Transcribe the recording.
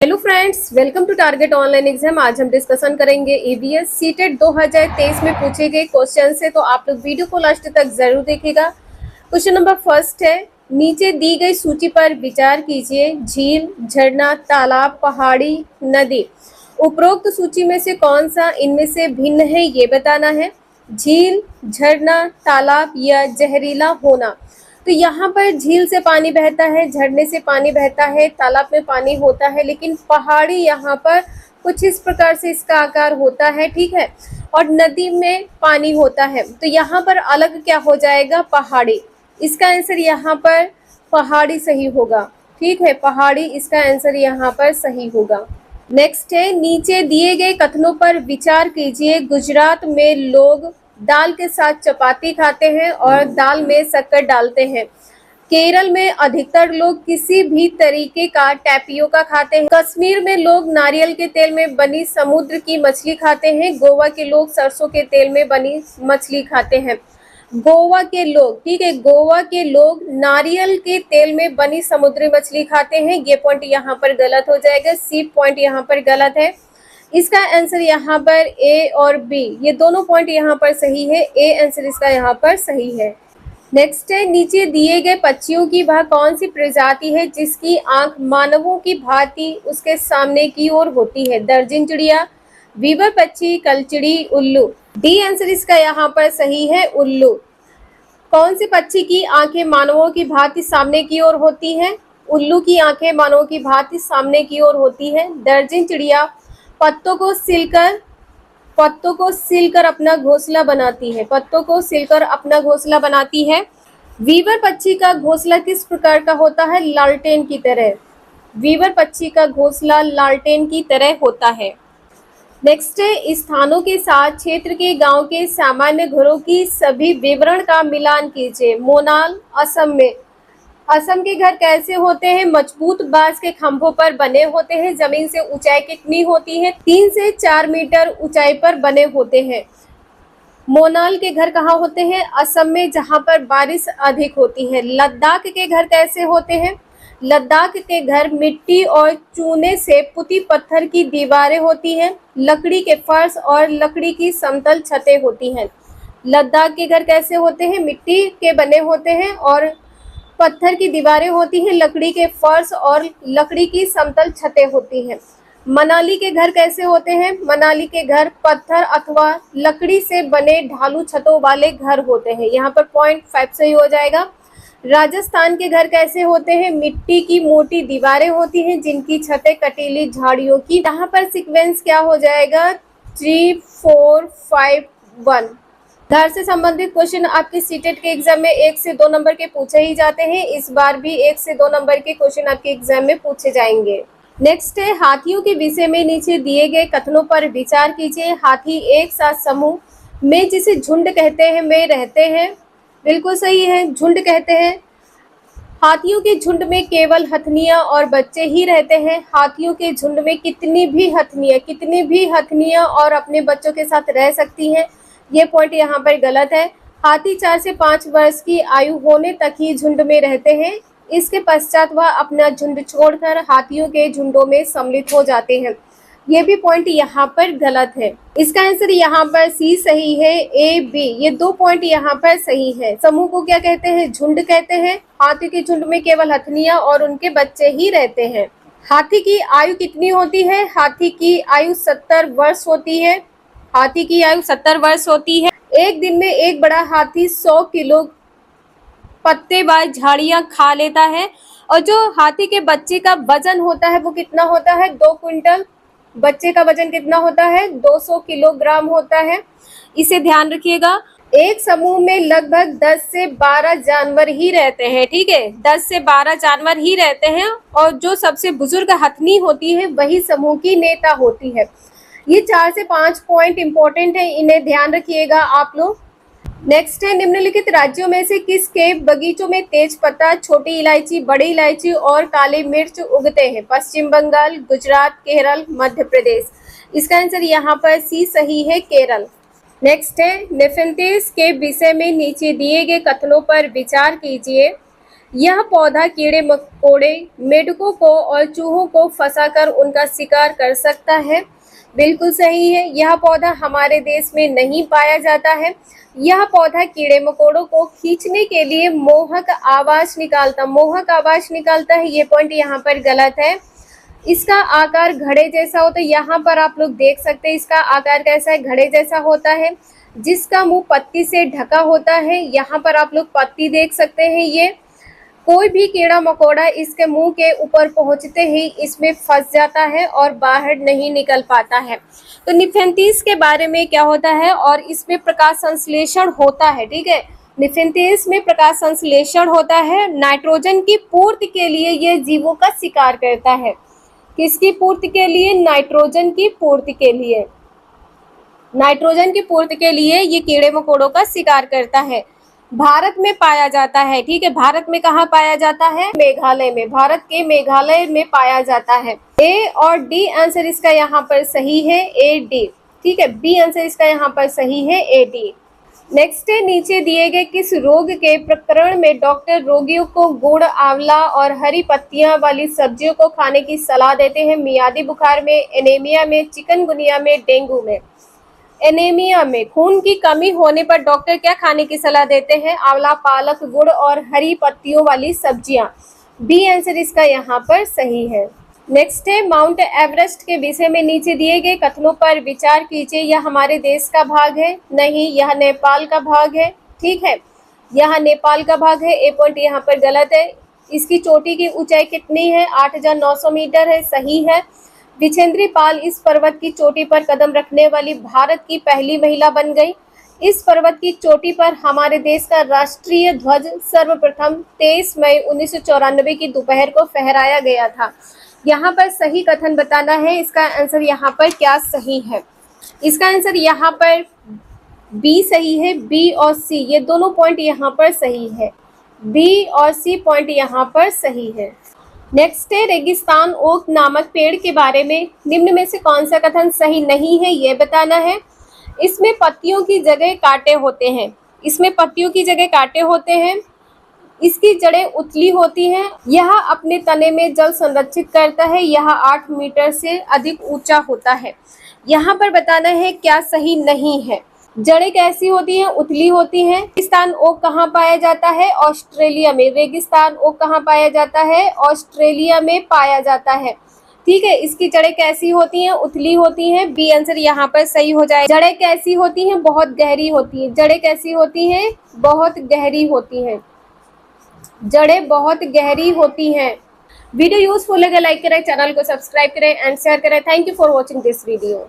Hello friends, welcome to Target online exam. आज हम discussion करेंगे ईवीएस सीटेट 2023 में पूछे गए क्वेश्चन से, तो आप लोग वीडियो को लास्ट तक जरूर देखिएगा। क्वेश्चन नंबर फर्स्ट है, नीचे दी गई सूची पर विचार कीजिए। झील, झरना, तालाब, पहाड़ी, नदी। उपरोक्त सूची में से कौन सा इनमें से भिन्न है ये बताना है। झील, झरना, तालाब या जहरीला होना। तो यहाँ पर झील से पानी बहता है, झरने से पानी बहता है, तालाब में पानी होता है, लेकिन पहाड़ी यहाँ पर कुछ इस प्रकार से इसका आकार होता है, ठीक है, और नदी में पानी होता है। तो यहाँ पर अलग क्या हो जाएगा? पहाड़ी। इसका आंसर यहाँ पर पहाड़ी सही होगा, ठीक है, पहाड़ी इसका आंसर यहाँ पर सही होगा। नेक्स्ट है, नीचे दिए गए कथनों पर विचार कीजिए। गुजरात में लोग दाल के साथ चपाती खाते हैं और दाल में शक्कर डालते हैं। केरल में अधिकतर लोग किसी भी तरीके का टैपियोका खाते हैं। कश्मीर में लोग नारियल के तेल में बनी समुद्र की मछली खाते हैं। गोवा के लोग सरसों के तेल में बनी मछली खाते हैं। गोवा के लोग, ठीक है, गोवा के लोग नारियल के तेल में बनी समुद्री मछली खाते हैं। ये पॉइंट यहाँ पर गलत हो जाएगा, सी पॉइंट यहाँ पर गलत है। इसका आंसर यहाँ पर ए और बी, ये दोनों पॉइंट यहाँ पर सही है। ए आंसर इसका यहाँ पर सही है। नेक्स्ट है, नीचे दिए गए पक्षियों की वह कौन सी प्रजाति है जिसकी आंख मानवों की भांति उसके सामने की ओर होती है। दर्जन चिड़िया, वीवर पक्षी, कलचिड़ी, उल्लू। डी आंसर इसका यहाँ पर सही है, उल्लू। कौन से पक्षी की आंखें मानवों की भांति सामने की ओर होती है? उल्लू की आंखें मानवों की भांति सामने की ओर होती है। दर्जन चिड़िया पत्तों को सिलकर अपना घोंसला बनाती है, पत्तों को सिलकर अपना घोंसला बनाती है। वीवर पक्षी का घोंसला किस प्रकार का होता है? लालटेन की तरह। वीवर पक्षी का घोंसला लालटेन की तरह होता है। नेक्स्ट है, स्थानों के साथ क्षेत्र के गांव के सामान्य घरों की सभी विवरण का मिलान कीजिए। मोनाल, असम में। असम के घर कैसे होते हैं? मजबूत बांस के खंभों पर बने होते हैं। जमीन से ऊंचाई कितनी होती है? 3 से 4 मीटर ऊंचाई पर बने होते हैं। मोनाल के घर कहाँ होते हैं? असम में, जहाँ पर बारिश अधिक होती है। लद्दाख के घर कैसे होते हैं? लद्दाख के घर मिट्टी और चूने से पुती पत्थर की दीवारें होती हैं। लकड़ी के फर्श और लकड़ी की समतल छतें होती हैं। लद्दाख के घर कैसे होते हैं? मिट्टी के बने होते हैं और पत्थर की दीवारें होती हैं, लकड़ी के फर्श और लकड़ी की समतल छतें होती हैं। मनाली के घर कैसे होते हैं? मनाली के घर पत्थर अथवा लकड़ी से बने ढालू छतों वाले घर होते हैं। यहाँ पर पॉइंट 5 सही हो जाएगा। राजस्थान के घर कैसे होते हैं? मिट्टी की मोटी दीवारें होती हैं जिनकी छतें कटीली झाड़ियों की। यहाँ पर सीक्वेंस क्या हो जाएगा? 3, 4, 5, 1। घर से संबंधित क्वेश्चन आपके सीटेट के एग्जाम में 1 से 2 नंबर के पूछे ही जाते हैं। इस बार भी 1 से 2 नंबर के क्वेश्चन आपके एग्जाम में पूछे जाएंगे। नेक्स्ट है, हाथियों के विषय में नीचे दिए गए कथनों पर विचार कीजिए। हाथी एक साथ समूह में, जिसे झुंड कहते हैं, में रहते हैं। बिल्कुल सही है, झुंड कहते हैं। हाथियों के झुंड में केवल हथनियां और बच्चे ही रहते हैं। हाथियों के झुंड में कितनी भी हथनियां और अपने बच्चों के साथ रह सकती हैं। ये पॉइंट यहाँ पर गलत है। हाथी 4 से 5 वर्ष की आयु होने तक ही झुंड में रहते हैं। इसके पश्चात वह अपना झुंड छोड़कर हाथियों के झुंडों में सम्मिलित हो जाते हैं। ये भी पॉइंट यहाँ पर गलत है। इसका आंसर यहाँ पर सी सही है, ए, बी, ये 2 पॉइंट यहाँ पर सही है। समूह को क्या कहते हैं? झुंड कहते हैं। हाथी के झुंड में केवल हथनियां और उनके बच्चे ही रहते हैं। हाथी की आयु कितनी होती है? हाथी की आयु 70 वर्ष होती है। हाथी की आयु 70 वर्ष होती है। एक दिन में एक बड़ा हाथी 100 किलो पत्तेदार झाड़ियां खा लेता है, और जो हाथी के बच्चे का वजन होता है वो कितना होता है? 2 क्विंटल। बच्चे का वजन कितना होता है? 200 किलोग्राम होता है। इसे ध्यान रखिएगा। एक समूह में लगभग 10 से 12 जानवर ही रहते हैं, ठीक है, 10 से 12 जानवर ही रहते हैं, और जो सबसे बुजुर्ग हथनी होती है वही समूह की नेता होती है। ये 4 से 5 पॉइंट इंपॉर्टेंट है, इन्हें ध्यान रखिएगा आप लोग। नेक्स्ट है, निम्नलिखित राज्यों में से किसके बगीचों में तेज पत्ता, छोटी इलायची, बड़ी इलायची और काली मिर्च उगते हैं? पश्चिम बंगाल, गुजरात, केरल, मध्य प्रदेश। इसका आंसर यहाँ पर सी सही है, केरल। नेक्स्ट है, नेफेंथेस के विषय में नीचे दिए गए कथनों पर विचार कीजिए। यह पौधा कीड़े मकोड़े, मेढकों को और चूहों को फंसाकर उनका शिकार कर सकता है। बिल्कुल सही है, यह पौधा हमारे देश में नहीं पाया जाता है। यह पौधा कीड़े मकोड़ों को खींचने के लिए मोहक आवाज निकालता है। ये पॉइंट यहाँ पर गलत है। इसका आकार घड़े जैसा होता है। यहाँ पर आप लोग देख सकते हैं इसका आकार कैसा है, घड़े जैसा होता है, जिसका मुंह पत्ती से ढका होता है। यहाँ पर आप लोग पत्ती देख सकते हैं। ये कोई भी कीड़ा मकोड़ा इसके मुंह के ऊपर पहुंचते ही इसमें फंस जाता है और बाहर नहीं निकल पाता है। तो निफेंथिस के बारे में क्या होता है, और इसमें प्रकाश संश्लेषण होता है। ठीक है, निफेंथिस में प्रकाश संश्लेषण होता है। नाइट्रोजन की पूर्ति के लिए यह जीवों का शिकार करता है। किसकी पूर्ति के लिए? नाइट्रोजन की पूर्ति के लिए। नाइट्रोजन की पूर्ति के लिए ये कीड़े मकोड़ों का शिकार करता है। भारत में पाया जाता है। ठीक है, भारत में कहाँ पाया जाता है? मेघालय में। भारत के मेघालय में पाया जाता है। ए और डी आंसर इसका यहाँ पर सही है, ए डी। ठीक है, बी आंसर इसका यहाँ पर सही है, ए डी। नेक्स्ट है, नीचे दिए गए किस रोग के प्रकरण में डॉक्टर रोगियों को गुड़, आंवला और हरी पत्तियां वाली सब्जियों को खाने की सलाह देते हैं? मियादी बुखार में, एनीमिया में, चिकनगुनिया में, डेंगू में। एनीमिया में खून की कमी होने पर डॉक्टर क्या खाने की सलाह देते हैं? आंवला, पालक, गुड़ और हरी पत्तियों वाली सब्जियां। बी आंसर इसका यहाँ पर सही है। नेक्स्ट है, माउंट एवरेस्ट के विषय में नीचे दिए गए कथनों पर विचार कीजिए। यह हमारे देश का भाग है? नहीं, यह नेपाल का भाग है। ठीक है, यह नेपाल का भाग है। ए पॉइंट यहाँ पर गलत है। इसकी चोटी की ऊंचाई कितनी है? 8,900 मीटर है, सही है। विछेंद्री पाल इस पर्वत की चोटी पर कदम रखने वाली भारत की पहली महिला बन गई। इस पर्वत की चोटी पर हमारे देश का राष्ट्रीय ध्वज सर्वप्रथम 23 मई 1994 की दोपहर को फहराया गया था। यहाँ पर सही कथन बताना है। इसका आंसर यहाँ पर क्या सही है? इसका आंसर यहाँ पर बी सही है। बी और सी ये दोनों पॉइंट यहाँ पर सही है। बी और सी पॉइंट यहाँ पर सही है। नेक्स्ट है, रेगिस्तान ओक नामक पेड़ के बारे में निम्न में से कौन सा कथन सही नहीं है, ये बताना है। इसमें पत्तियों की जगह कांटे होते हैं। इसमें पत्तियों की जगह कांटे होते हैं। इसकी जड़ें उतली होती हैं। यह अपने तने में जल संरक्षित करता है। यह 8 मीटर से अधिक ऊंचा होता है। यहाँ पर बताना है क्या सही नहीं है। जड़ें कैसी होती हैं? उतली होती हैं। रेगिस्तान ओक कहाँ पाया जाता है? ऑस्ट्रेलिया में। रेगिस्तान ओक कहाँ पाया जाता है? ऑस्ट्रेलिया में पाया जाता है। ठीक है, इसकी जड़ें कैसी होती हैं? उतली होती हैं। बी आंसर यहाँ पर सही हो जाए। जड़ें कैसी होती हैं? बहुत गहरी होती हैं। जड़ें कैसी होती हैं? बहुत गहरी होती हैं। जड़ें बहुत गहरी होती हैं। वीडियो यूजफुल लगे लाइक करें, चैनल को सब्सक्राइब करें एंड शेयर करें। Thank you for watching this video.